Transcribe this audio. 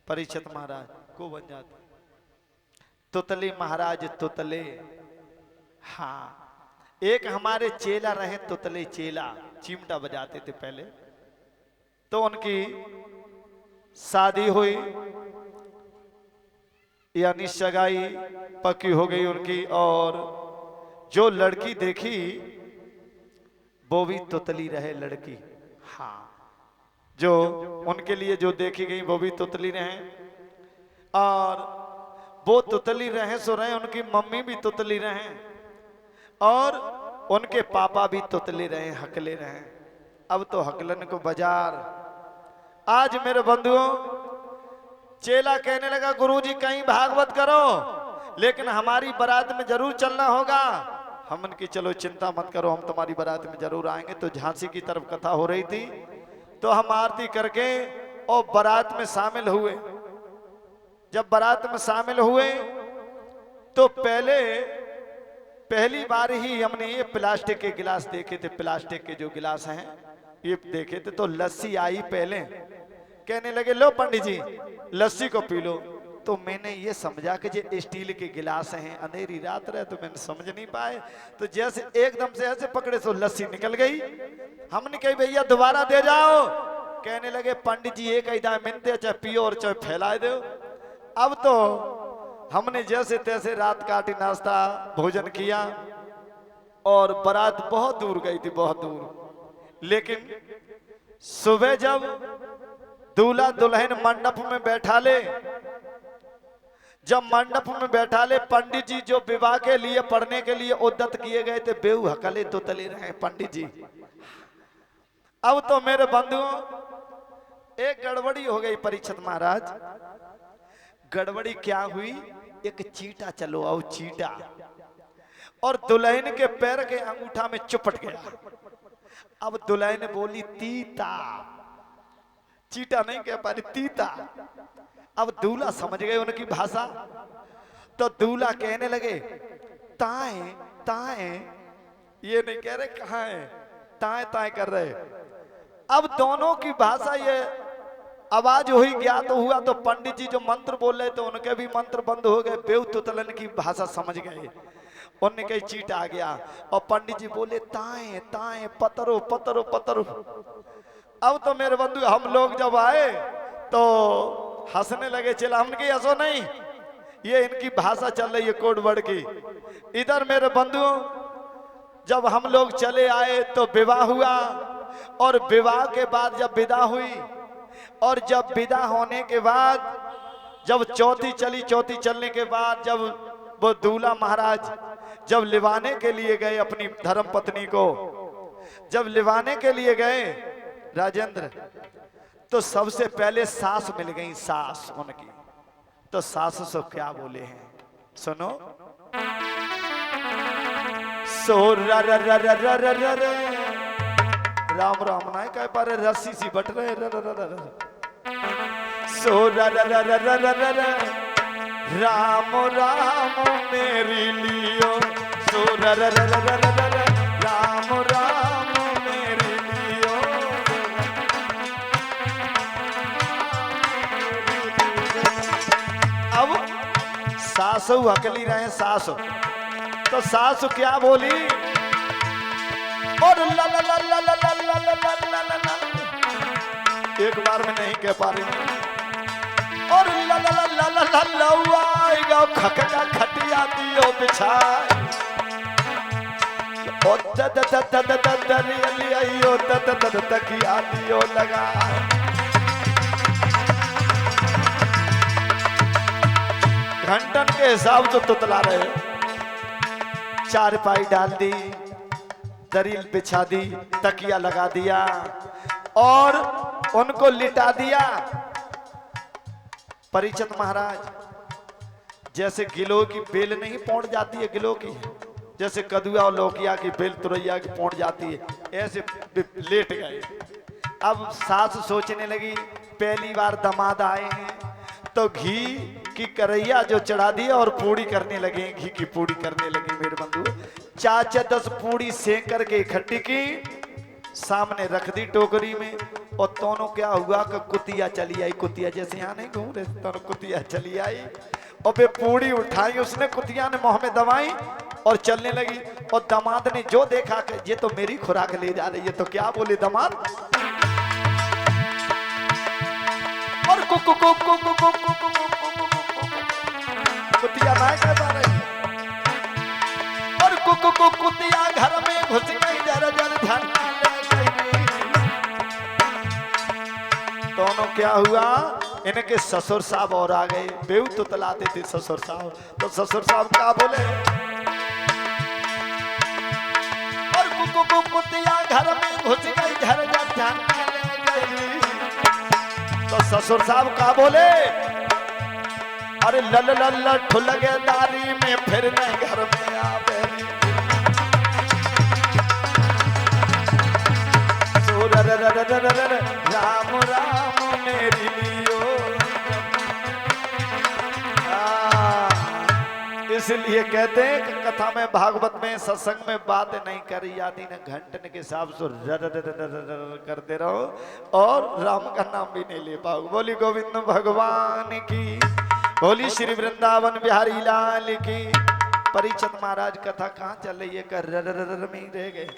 परीक्षित महाराज को बन जाते। तुतले महाराज तुतले, हाँ एक हमारे चेला रहे तुतले चेला, चिमटा बजाते थे पहले। तो उनकी शादी हुई, यानी सगाई पक्की हो गई उनकी, और जो लड़की देखी वो भी तुतली रहे लड़की। हाँ जो उनके लिए जो देखी गई वो भी तुतली रहे, और वो तुतली रहे सो रहे, उनकी मम्मी भी तुतली रहे और उनके पापा भी तुतले रहे, हकले रहे। अब तो हकलन को बाजार। आज मेरे बंधुओं चेला कहने लगा गुरुजी कहीं भागवत करो, लेकिन हमारी बारात में जरूर चलना होगा। हमन की चलो चिंता मत करो, हम तुम्हारी बारात में जरूर आएंगे। तो झांसी की तरफ कथा हो रही थी, तो हम आरती करके और बारात में शामिल हुए। जब बारात में शामिल हुए तो पहली बार ही हमने ये प्लास्टिक के गिलास देखे थे। प्लास्टिक के जो गिलास हैं ये देखे थे। तो लस्सी आई पहले, कहने लगे लो पंडित जी लस्सी को पी लो। तो मैंने ये समझा कि ये स्टील के गिलास हैं, अंधेरी रात रहे तो मैंने समझ नहीं पाए। तो जैसे एकदम से ऐसे पकड़े तो लस्सी निकल गई। हमने कही भैया दोबारा दे जाओ। कहने लगे पंडित जी एक ऐसा मिलते चाहे पियो और चाहे फैला दो। अब तो हमने जैसे तैसे रात काटी, नाश्ता भोजन किया और बारात बहुत दूर गई थी, बहुत दूर। लेकिन सुबह जब दूल्हा दुल्हन मंडप में बैठा ले, जब मंडप में बैठा ले, पंडित जी जो विवाह के लिए पढ़ने के लिए उद्यत किए गए थे बेहू हकले तो तले रहे पंडित जी। अब तो मेरे बंधुओं एक गड़बड़ी हो गई परीक्षित महाराज। गड़बड़ी क्या हुई, एक चींटा चलो आओ चींटा, और दुल्हन के पैर के अंगूठा में चुपट गया। अब दुल्हन बोली तीता, चींटा नहीं कह पा रही तीता। अब दूल्हा समझ गए उनकी भाषा, तो दूल्हा कहने लगे ताए ताए, ये नहीं कह रहे कहाँ है, ताए ताए कर रहे। अब दोनों की भाषा ये आवाज हुई, ज्ञात तो हुआ। तो पंडित जी जो मंत्र बोल रहे थे उनके भी मंत्र बंद हो गए, बेहू तुतलन की भाषा समझ गए। उनने कही चीट आ गया और पंडित जी बोले ताए ताए पतरो पतरो पतरो। अब तो मेरे बंधु हम लोग जब आए तो हंसने लगे। चला हमने कही हंसो नहीं, ये इनकी भाषा चल रही है कोड वर्ड की। इधर मेरे बंधुओं जब हम लोग चले आए तो विवाह हुआ, और विवाह के बाद जब विदा हुई, और जब विदा होने के बाद जब चौथी चली, चौथी चलने के बाद जब वो दूल्हा महाराज जब लिवाने के लिए गए अपनी धर्म पत्नी को, जब लिवाने के लिए गए राजेंद्र, तो सबसे पहले सास मिल गई, सास उनकी। तो सास से क्या बोले हैं सुनो। सो र र र र र र र र राम राम ना कह पा रहे, रस्सी सी बट रहे र र र र। सो र र र र र र र राम राम मेरी लियो। सो र र र र र र राम राम मेरी लियो। अब सासू हकली रहे सासू, तो सासू क्या बोली, और ला ला ला ला ला ला ला ला ला ला ला, एक बार में नहीं कह पा रही। और ला ला ला ला ला ला लवाएगा खकका खटिया दियो बिछाए। ओ द द द द द द दरियली आयो द द द द तकिया दियो लगाए। घंटन के हिसाब से तुतला रहे। चारपाई डाल दी, दरील बिछा दी, तकिया लगा दिया और उनको लिटा दिया। परीक्षित महाराज जैसे गिलो की बेल नहीं पौंड जाती है, गिलो की जैसे कदुआ और लौकिया की बेल तुरैया की पौंड जाती है, ऐसे लेट गए। अब सास सोचने लगी पहली बार दामाद आए हैं तो घी की करैया जो चढ़ा दी और पूड़ी करने लगे, घी की पूड़ी करने लगे। मेरे बंधु 4-10 पूड़ी सेक करके इकट्ठी की, सामने रख दी टोकरी में, और दोनों क्या हुआ कि कुतिया चली आई, कुतिया जैसे यहाँ नहीं घूम रहे दोनों, कुतिया चली आई और वे पूड़ी उठाई उसने, कुतिया ने मुंह में दबाई और चलने लगी। और दामाद ने जो देखा कि ये तो मेरी खुराक ले जा रही है, तो क्या बोले दामाद, और कुतिया ना कहता रही, और कुतिया घर में घुस गई, जरा जरा ध्यान ले गई। दोनों क्या हुआ, इनके ससुर साहब और आ गए, बेऊ तो तलाते थे ससुर साहब, तो ससुर साहब क्या बोले, और कुतिया घर में घुस गई, घर ध्यान ले गई। तो ससुर साहब क्या बोले, अरे लल लल ठुलगे दारी में फिर नहीं घर में आवे, राम राम मेरी लियो। इसलिए कहते हैं कि कथा में, भागवत में, सत्संग में बात नहीं करी जाती न घंटन के हिसाब से करते रहो और राम का नाम भी नहीं ले पाओ। बोली गोविंद भगवान की, बोली श्री वृंदावन बिहारी लाल की। परीक्षित महाराज कथा कहाँ चल रही है, कर में रह गए।